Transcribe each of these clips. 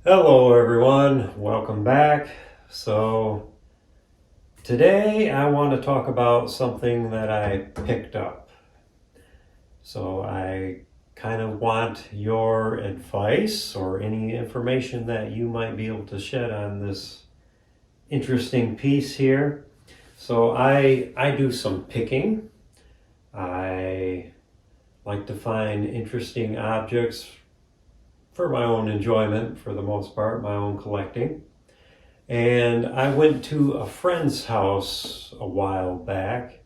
Hello everyone, welcome back. So today I want to talk about something that I picked up. So I kind of want your advice or any information that you might be able to shed on this interesting piece here. So I do some picking. I like to find interesting objects for my own enjoyment, for the most part, my own collecting. And I went to a friend's house a while back,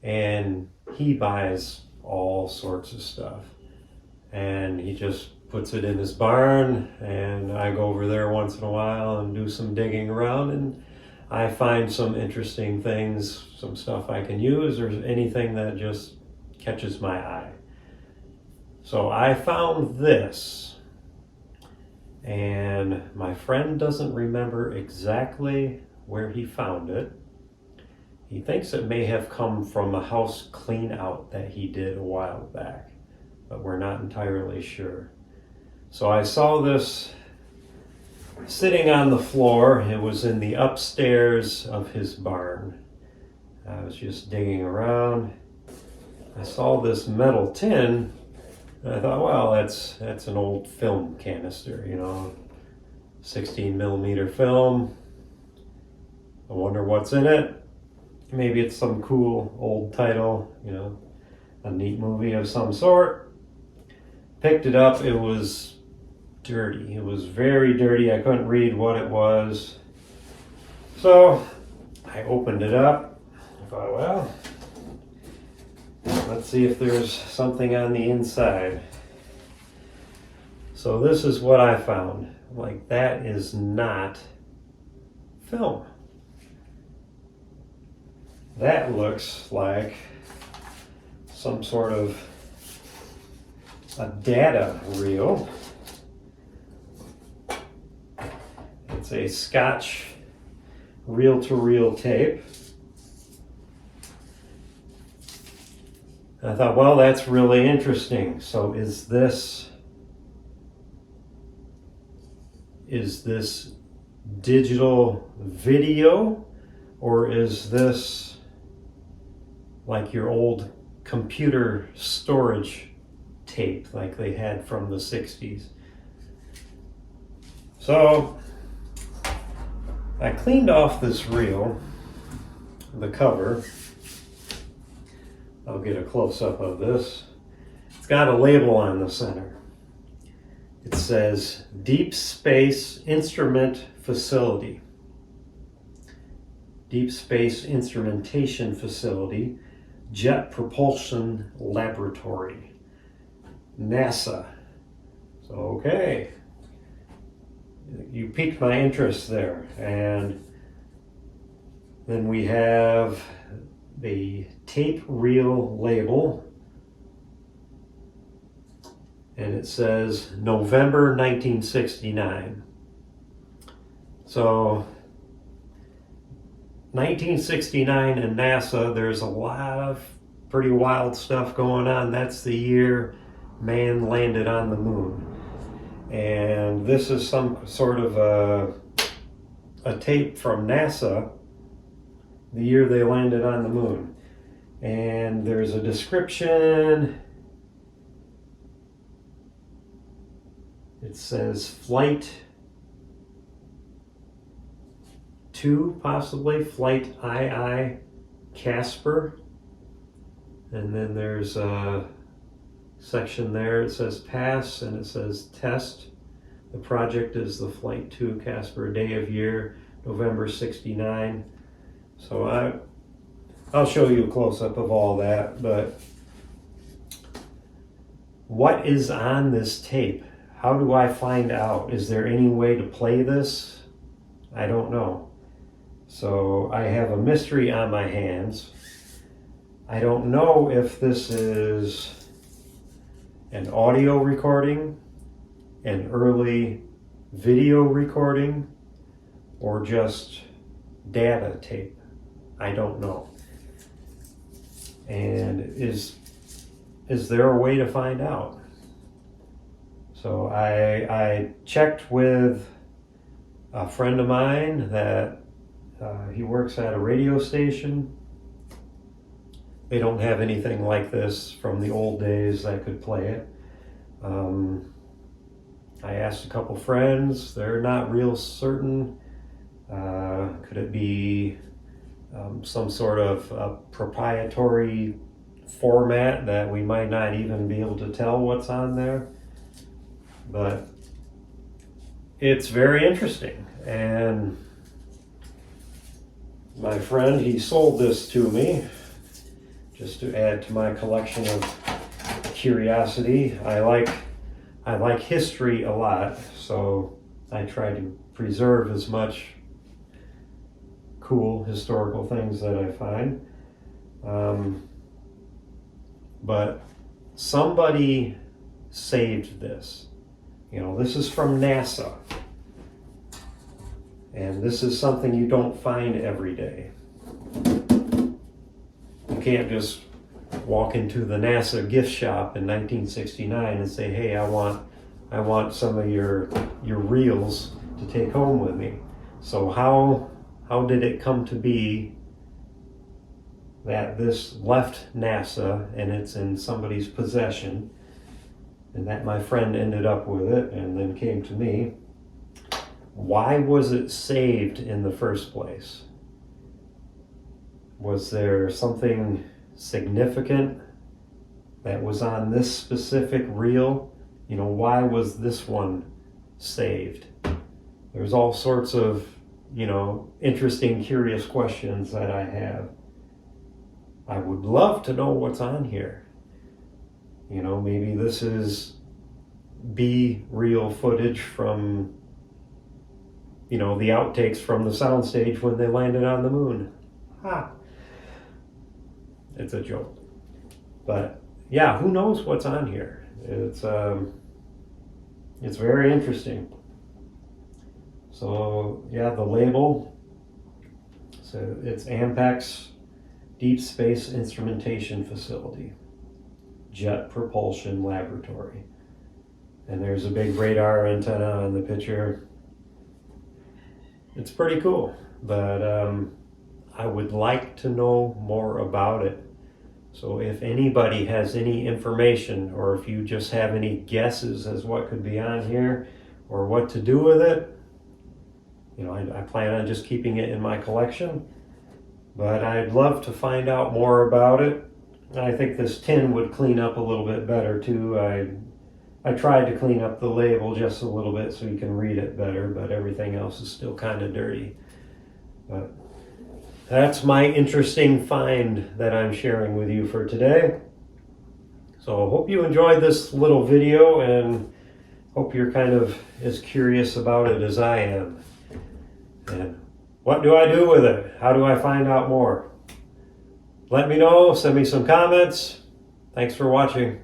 and he buys all sorts of stuff. And he just puts it in his barn, and I go over there once in a while and do some digging around, and I find some interesting things, some stuff I can use, or anything that just catches my eye. So I found this. And my friend doesn't remember exactly where he found it. He thinks it may have come from a house clean out that he did a while back, but we're not entirely sure. So I saw this sitting on the floor. It was in the upstairs of his barn. I was just digging around. I saw this metal tin. And I thought, well, that's an old film canister, 16 millimeter film. I wonder what's in it. Maybe it's some cool old title, a neat movie of some sort. Picked it up. It was dirty. It was very dirty. I couldn't read what it was. So I opened it up. I thought, well, let's see if there's something on the inside. So this is what I found. Like, that is not film. That looks like some sort of a data reel. It's a Scotch reel-to-reel tape. And I thought, well, that's really interesting. So is this digital video, or is this like your old computer storage tape like they had from the 60s? So I cleaned off this reel, the cover. I'll get a close-up of this. It's got a label on the center. It says Deep Space Instrument Facility. Deep Space Instrumentation Facility, Jet Propulsion Laboratory, NASA. So, okay. You piqued my interest there. And then we have the tape reel label, and it says November 1969. So 1969 and NASA, there's a lot of pretty wild stuff going on. That's the year man landed on the moon. And this is some sort of a tape from NASA, the year they landed on the moon. And there's a description. It says Flight 2, possibly, Flight II Casper. And then there's a section there. It says pass, and it says test. The project is the Flight 2 Casper, day of year, November 69. So I'll show you a close-up of all that, but what is on this tape? How do I find out? Is there any way to play this? I don't know. So I have a mystery on my hands. I don't know if this is an audio recording, an early video recording, or just data tape. I don't know. And is there a way to find out? So I checked with a friend of mine that he works at a radio station. They don't have anything like this from the old days that could play it. I asked a couple friends. They're not real certain. Could it be some sort of proprietary format that we might not even be able to tell what's on there? But it's very interesting. And my friend, he sold this to me just to add to my collection of curiosity. I like history a lot, so I try to preserve as much cool historical things that I find. But somebody saved this. You know, this is from NASA. And this is something you don't find every day. You can't just walk into the NASA gift shop in 1969 and say, hey, I want some of your reels to take home with me. So how did it come to be that this left NASA and it's in somebody's possession, and that my friend ended up with it and then came to me? Why was it saved in the first place? Was there something significant that was on this specific reel? You know, why was this one saved? There's all sorts of, you know, interesting, curious questions that I have. I would love to know what's on here. You know, maybe this is B-reel footage from, you know, the outtakes from the soundstage when they landed on the moon. Ha! It's a joke. But yeah, who knows what's on here? It's very interesting. So yeah, the label. So it's Ampex Deep Space Instrumentation Facility, Jet Propulsion Laboratory. And there's a big radar antenna on the picture. It's pretty cool, but I would like to know more about it. So if anybody has any information, or if you just have any guesses as what could be on here or what to do with it, you know, I plan on just keeping it in my collection, but I'd love to find out more about it. I think this tin would clean up a little bit better too. I tried to clean up the label just a little bit so you can read it better, but everything else is still kind of dirty. But that's my interesting find that I'm sharing with you for today. So I hope you enjoyed this little video, and hope you're kind of as curious about it as I am. And what do I do with it? How do I find out more? Let me know, send me some comments. Thanks for watching.